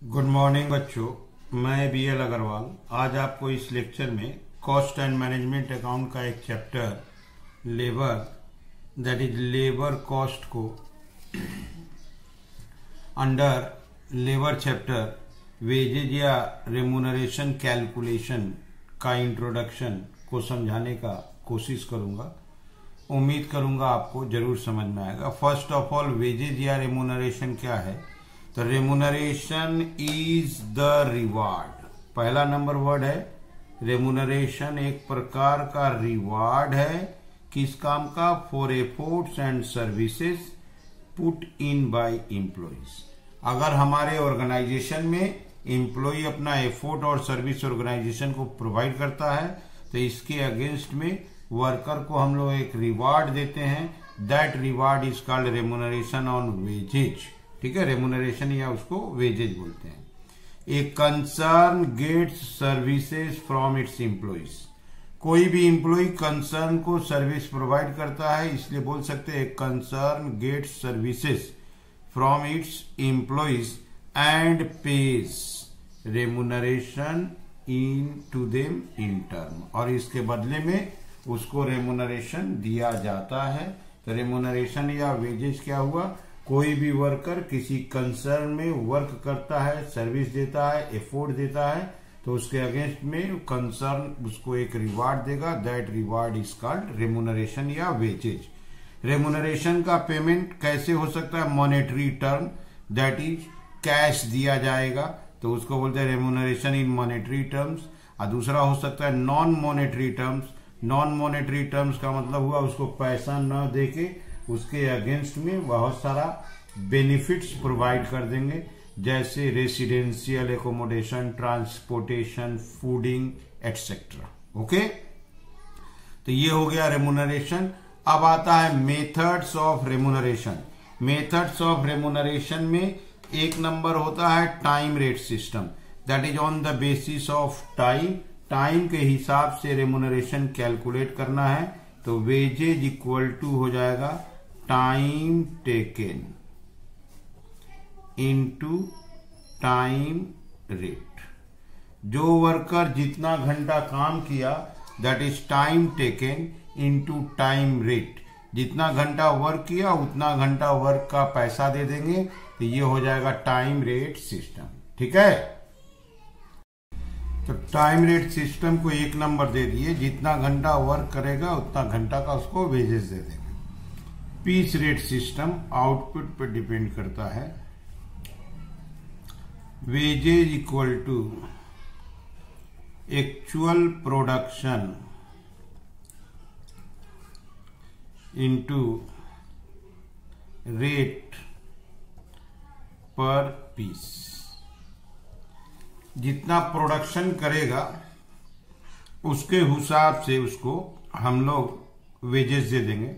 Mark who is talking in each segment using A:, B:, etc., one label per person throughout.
A: Good morning बच्चों, मैं BL Agarwal आज आपको इस लेक्चर में कॉस्ट एंड मैनेजमेंट अकाउंट का एक chapter labour that is labour cost को अंडर लेबर चैप्टर वेजेज या रेम्यूनरेशन कैलकुलेशन का इंट्रोडक्शन को समझाने का कोशिश करूंगा। उम्मीद करूंगा आपको जरूर समझ में आएगा। फर्स्ट ऑफ ऑल, वेजेज या रेम्यूनरेशन क्या है? तो रेम्यूनरेशन इज द रिवार्ड। पहला नंबर वर्ड है रेम्यूनरेशन, एक प्रकार का रिवार्ड है। किस काम का? For efforts and services put in by employees. अगर हमारे ऑर्गेनाइजेशन में एम्प्लॉय अपना एफर्ट और सर्विस ऑर्गेनाइजेशन को प्रोवाइड करता है तो इसके अगेंस्ट में वर्कर को हम लोग एक रिवार्ड देते हैं। That reward is called remuneration on wages. ठीक है, रेम्यूनरेशन या उसको वेजेज बोलते हैं। A concern gets services from its employees. कोई भी एम्प्लॉय कंसर्न को सर्विस प्रोवाइड करता है, इसलिए बोल सकते हैं concern gets services from its employees and pays remuneration into them in term, और इसके बदले में उसको रेम्यूनरेशन दिया जाता है। तो रेम्यूनरेशन या वेजेज क्या हुआ? कोई भी वर्कर किसी कंसर्न में वर्क करता है, सर्विस देता है, एफोर्ट देता है, तो उसके अगेंस्ट में कंसर्न उसको एक रिवार्ड देगा। That reward is called remuneration या वेजेज। रेम्यूनरेशन का पेमेंट कैसे हो सकता है? Monetary term, that is cash दिया जाएगा, तो उसको बोलते हैं रेम्यूनरेशन इन मॉनेटरी टर्म्स। और दूसरा हो सकता है non monetary terms. Non monetary terms का मतलब हुआ उसको पैसा न देके उसके अगेंस्ट में बहुत सारा बेनिफिट्स प्रोवाइड कर देंगे, जैसे residential accommodation, transportation, fooding etcetera. Okay, तो ये हो गया रेम्यूनरेशन। अब आता है methods of remuneration. Methods of remuneration में एक नंबर होता है time rate system, that is on the basis of time. Time के हिसाब से रेम्यूनरेशन कैलकुलेट करना है, तो वेजेज इक्वल टू हो जाएगा time taken into time rate. जो वर्कर जितना घंटा काम किया that is time taken into time rate. जितना घंटा वर्क किया उतना घंटा वर्क का पैसा दे देंगे, तो ये हो जाएगा टाइम रेट सिस्टम। ठीक है, तो टाइम रेट सिस्टम को एक नंबर दे दिए, जितना घंटा वर्क करेगा उतना घंटा का उसको वेजेस दे देंगे। पीस रेट सिस्टम आउटपुट पर डिपेंड करता है। Wages equal to actual production into rate per piece. जितना प्रोडक्शन करेगा उसके हिसाब से उसको हम लोग वेजेस दे देंगे।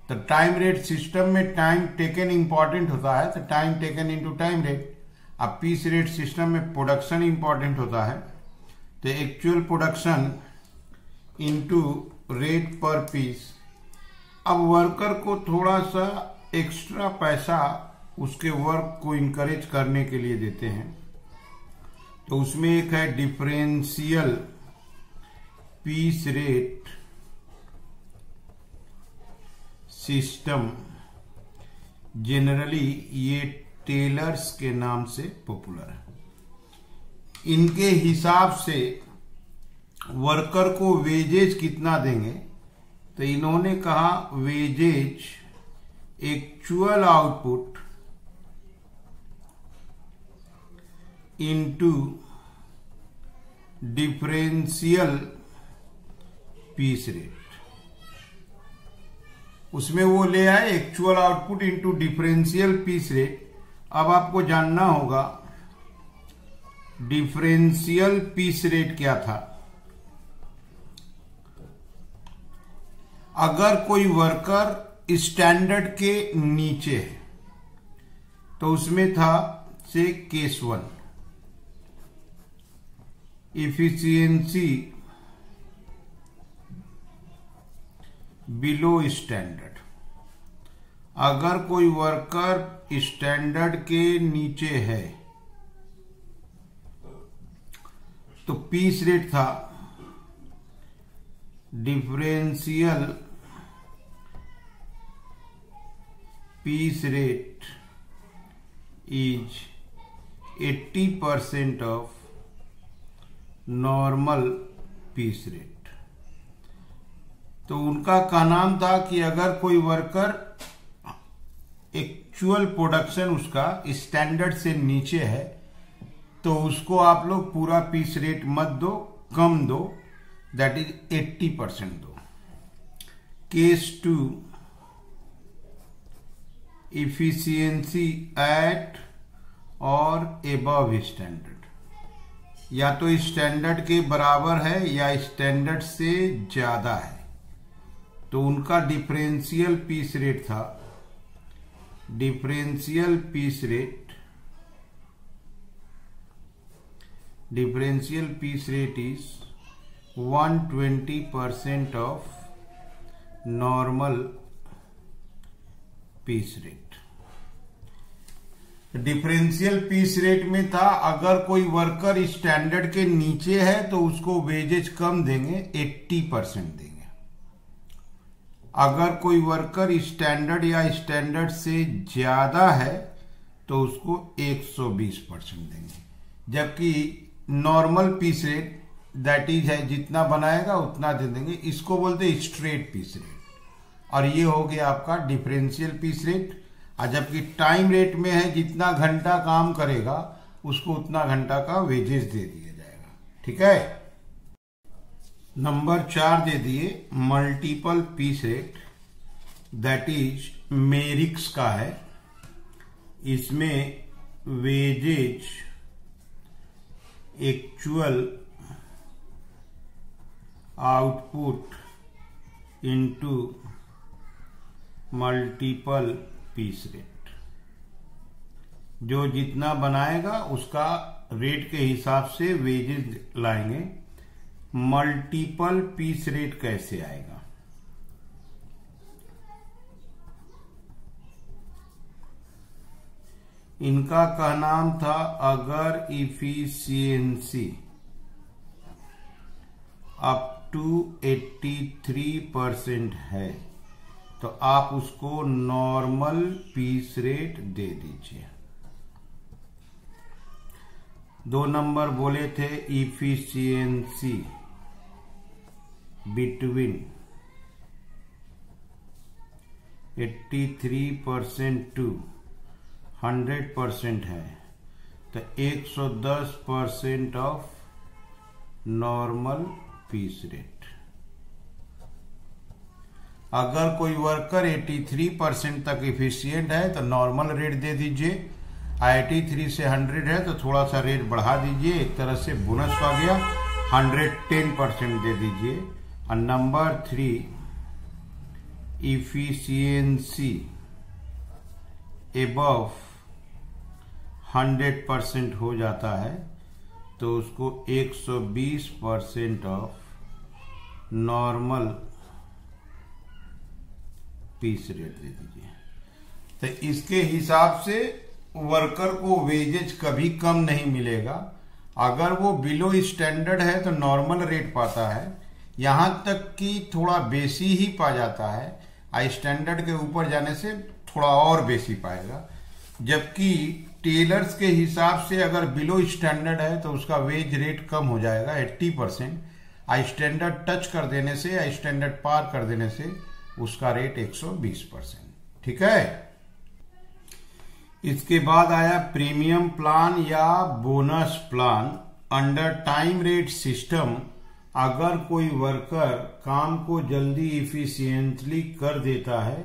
A: तो टाइम रेट सिस्टम में टाइम टेकन इंपॉर्टेंट होता है, तो time taken into time rate. अब पीस रेट सिस्टम में प्रोडक्शन इंपॉर्टेंट होता है, तो actual production into rate per piece. अब वर्कर को थोड़ा सा एक्स्ट्रा पैसा उसके वर्क को इनकरेज करने के लिए देते हैं, तो उसमें एक है differential piece rate system. Generally ये टेलर्स के नाम से पॉपुलर है। इनके हिसाब से वर्कर को वेजेज कितना देंगे, तो इन्होंने कहा wages actual output into differential piece rate. उसमें वो ले आए actual output into differential piece rate. अब आपको जानना होगा डिफरेंशियल पीस रेट क्या था। अगर कोई वर्कर स्टैंडर्ड के नीचे है तो उसमें था से केस 1 इफिशियंसी बिलो स्टैंडर्ड। अगर कोई वर्कर स्टैंडर्ड के नीचे है तो पीस रेट था differential piece rate is 80% of normal piece rate. तो उनका कहना था कि अगर कोई वर्कर एक्चुअल प्रोडक्शन उसका स्टैंडर्ड से नीचे है तो उसको आप लोग पूरा पीस रेट मत दो, कम दो, दैट इज 80% दो। केस 2, इफिशियंसी एट और एबव स्टैंडर्ड, या तो स्टैंडर्ड के बराबर है या स्टैंडर्ड से ज्यादा है। तो उनका डिफरेंशियल पीस रेट था, differential piece rate is 120% of normal piece rate. Differential piece rate में था अगर कोई वर्कर स्टैंडर्ड के नीचे है तो उसको वेजेज कम देंगे, 80% देंगे। अगर कोई वर्कर स्टैंडर्ड या स्टैंडर्ड से ज्यादा है तो उसको 120% देंगे। जबकि normal piece rate that is है जितना बनाएगा उतना दे देंगे, इसको बोलते हैं स्ट्रेट पीस रेट। और ये हो गया आपका डिफरेंशियल पीस रेट। और जबकि टाइम रेट में है जितना घंटा काम करेगा उसको उतना घंटा का वेजेस दे दिया जाएगा। ठीक है। नंबर 4 दे दिए multiple piece rate, that is Merrick's का है। इसमें wages actual output into multiple piece rate, जो जितना बनाएगा उसका रेट के हिसाब से वेजेज लाएंगे। मल्टीपल पीस रेट कैसे आएगा? इनका कहना था अगर इफिशियंसी अप टू 83% है तो आप उसको नॉर्मल पीस रेट दे दीजिए। 2 नंबर बोले थे इफिशियंसी बिटवीन 83% टू 100% है तो 110% ऑफ नॉर्मल पीस रेट। अगर कोई वर्कर 83% तक इफिशियंट है तो नॉर्मल रेट दे दीजिए। 83 से 100 है तो थोड़ा सा रेट बढ़ा दीजिए, एक तरह से बोनस आ गया, 110% दे दीजिए। और नंबर 3 इफिशियंसी एबव 100% हो जाता है तो उसको 120% ऑफ नॉर्मल पीस रेट दे दीजिए। तो इसके हिसाब से वर्कर को वेजेज कभी कम नहीं मिलेगा। अगर वो बिलो स्टैंडर्ड है तो नॉर्मल रेट पाता है, यहां तक कि थोड़ा बेसी ही पा जाता है। स्टैंडर्ड के ऊपर जाने से थोड़ा और बेसी पाएगा। जबकि टेलर्स के हिसाब से अगर बिलो स्टैंडर्ड है तो उसका वेज रेट कम हो जाएगा 80%। स्टैंडर्ड टच कर देने से या स्टैंडर्ड पार कर देने से उसका रेट 120%। ठीक है। इसके बाद आया प्रीमियम प्लान या bonus plan. Under time rate system अगर कोई वर्कर काम को जल्दी इफिशिएंटली कर देता है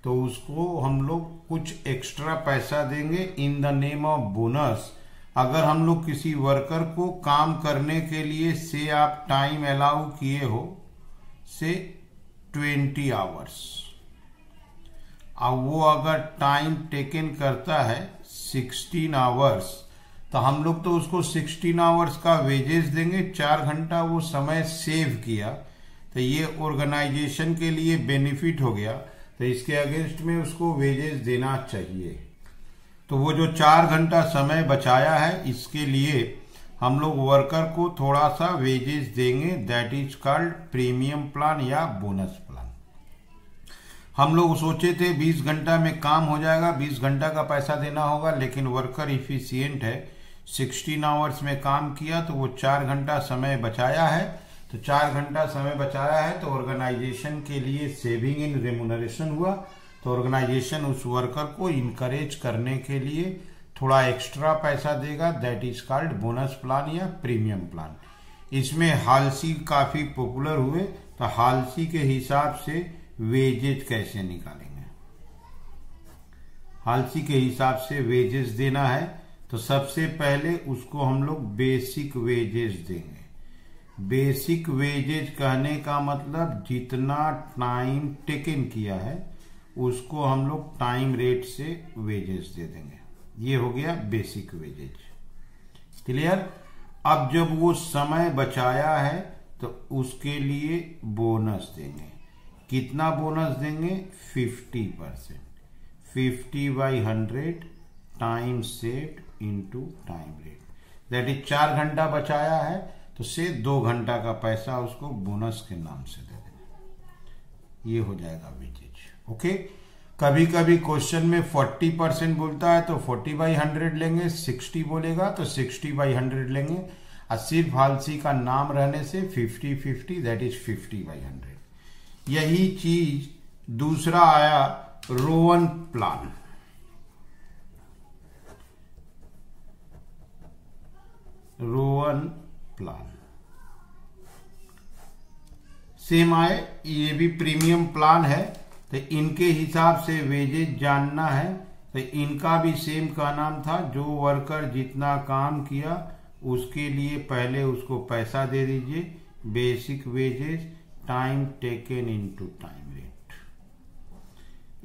A: तो उसको हम लोग कुछ एक्स्ट्रा पैसा देंगे in the name of bonus. अगर हम लोग किसी वर्कर को काम करने के लिए से आप टाइम अलाउ किए हो से 20 आवर्स, अब वो अगर टाइम टेकन करता है 16 आवर्स तो हम लोग तो उसको 16 आवर्स का वेजेस देंगे। 4 घंटा वो समय सेव किया तो ये ऑर्गेनाइजेशन के लिए बेनिफिट हो गया, तो इसके अगेंस्ट में उसको वेजेस देना चाहिए। तो वो जो 4 घंटा समय बचाया है इसके लिए हम लोग वर्कर को थोड़ा सा वेजेस देंगे, that is called premium plan या बोनस प्लान। हम लोग सोचे थे 20 घंटा में काम हो जाएगा, 20 घंटा का पैसा देना होगा, लेकिन वर्कर इफिशियंट है, 16 आवर्स में काम किया तो वो 4 घंटा समय बचाया है। तो 4 घंटा समय बचाया है तो ऑर्गेनाइजेशन के लिए सेविंग इन रेम्यूनरेशन हुआ। तो ऑर्गेनाइजेशन उस वर्कर को इनकरेज करने के लिए थोड़ा एक्स्ट्रा पैसा देगा, that is called bonus plan या प्रीमियम प्लान। इसमें हालसी काफी पॉपुलर हुए। तो हालसी के हिसाब से वेजेज कैसे निकालेंगे? हालसी के हिसाब से वेजेस देना है तो सबसे पहले उसको हम लोग बेसिक वेजेस देंगे। बेसिक वेजेज कहने का मतलब जितना टाइम टेकन किया है उसको हम लोग टाइम रेट से वेजेस दे देंगे। ये हो गया बेसिक वेजेज। क्लियर? अब जब वो समय बचाया है तो उसके लिए बोनस देंगे। कितना बोनस देंगे? 50%। 50/100 time saved into time rate, that is 4 घंटा बचाया है तो से 2 घंटा का पैसा उसको बोनस के नाम से दे देंगे। ये हो जाएगा वेजेज। ओके। कभी कभी क्वेश्चन में 40% बोलता है तो 40/100 लेंगे, 60 बोलेगा तो 60/100 लेंगे, और सिर्फ हालसी का नाम रहने से 50-50 दैट इज 50/100। यही चीज दूसरा आया Rowan plan. Rowan plan same आए, ये भी प्रीमियम प्लान है। तो इनके हिसाब से वेजेज जानना है तो इनका भी सेम का नाम था, जो वर्कर जितना काम किया उसके लिए पहले उसको पैसा दे दीजिए, basic wages time taken into time rate.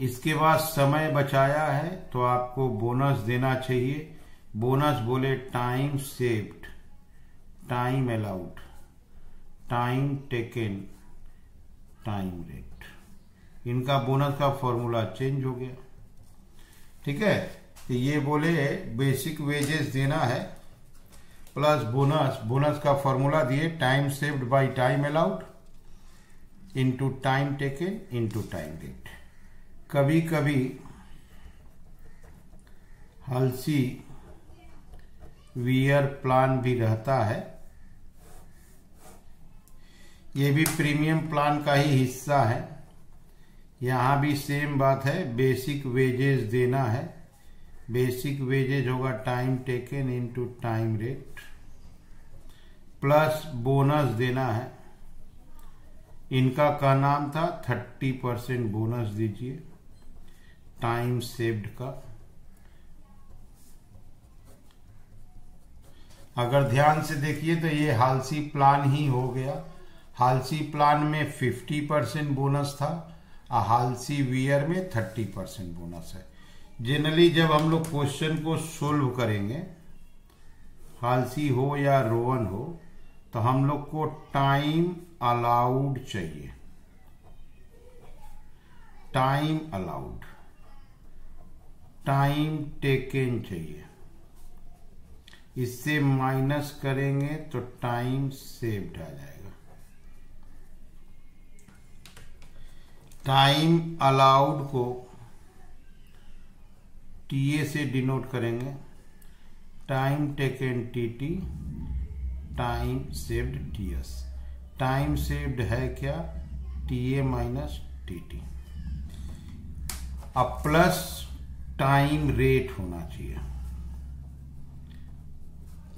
A: इसके बाद समय बचाया है तो आपको बोनस देना चाहिए। बोनस बोले time saved, time allowed, time taken, time rate. इनका बोनस का फॉर्मूला चेंज हो गया। ठीक है। तो ये बोले बेसिक वेजेस देना है प्लस बोनस। बोनस का फॉर्मूला दिए time saved by time allowed into time taken into time rate. कभी कभी हालसी वीयर प्लान भी रहता है, ये भी प्रीमियम प्लान का ही हिस्सा है। यहां भी सेम बात है, बेसिक वेजेस देना है। बेसिक वेजेज होगा time taken into time rate plus bonus देना है। इनका क्या नाम था? 30% बोनस दीजिए टाइम सेव्ड का। अगर ध्यान से देखिए तो ये हालसी प्लान ही हो गया। हालसी प्लान में 50% बोनस था और हालसी वीयर में 30% बोनस है। जनरली जब हम लोग क्वेश्चन को सोल्व करेंगे, हालसी हो या रोवन हो, तो हम लोग को टाइम अलाउड चाहिए। टाइम अलाउड, टाइम टेकन चाहिए। इससे माइनस करेंगे तो टाइम सेव्ड आ जाएगा। टाइम अलाउड को टीए से डिनोट करेंगे, time taken TT, time saved TS. Time saved है क्या? TA minus TT. अब प्लस टाइम रेट होना चाहिए।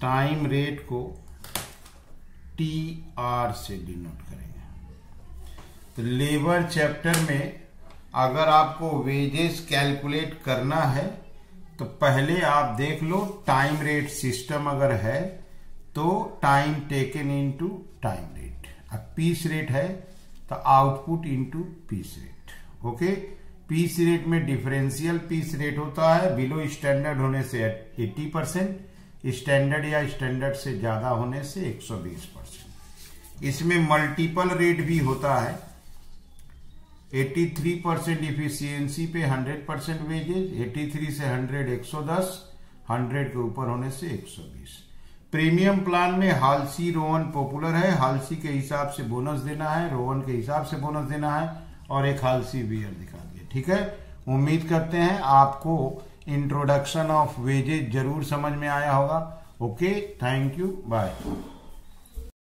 A: टाइम रेट को टी आर से डिनोट करेंगे। तो लेबर चैप्टर में अगर आपको वेजेस कैलकुलेट करना है तो पहले आप देख लो टाइम रेट सिस्टम अगर है तो time taken into time rate. अब पीस रेट है तो output into piece rate. Okay. Piece rate में डिफरेंशियल पीस रेट होता है बिलो स्टैंडर्ड होने से 80%, स्टैंडर्ड या स्टैंडर्ड से ज्यादा होने से 120%। इसमें मल्टीपल रेट भी होता है। 83% इफिशियंसी पे 100% वेजेज, 83 से 100 110, 100 के ऊपर होने से 120। प्रीमियम प्लान में हाल्सी रोहन पॉपुलर है, हाल्सी के हिसाब से बोनस देना है, रोहन के हिसाब से बोनस देना है, और एक हाल्सी बियर दिखा दिया। ठीक है, उम्मीद करते हैं आपको इंट्रोडक्शन ऑफ वेजेज जरूर समझ में आया होगा। Okay, thank you, bye.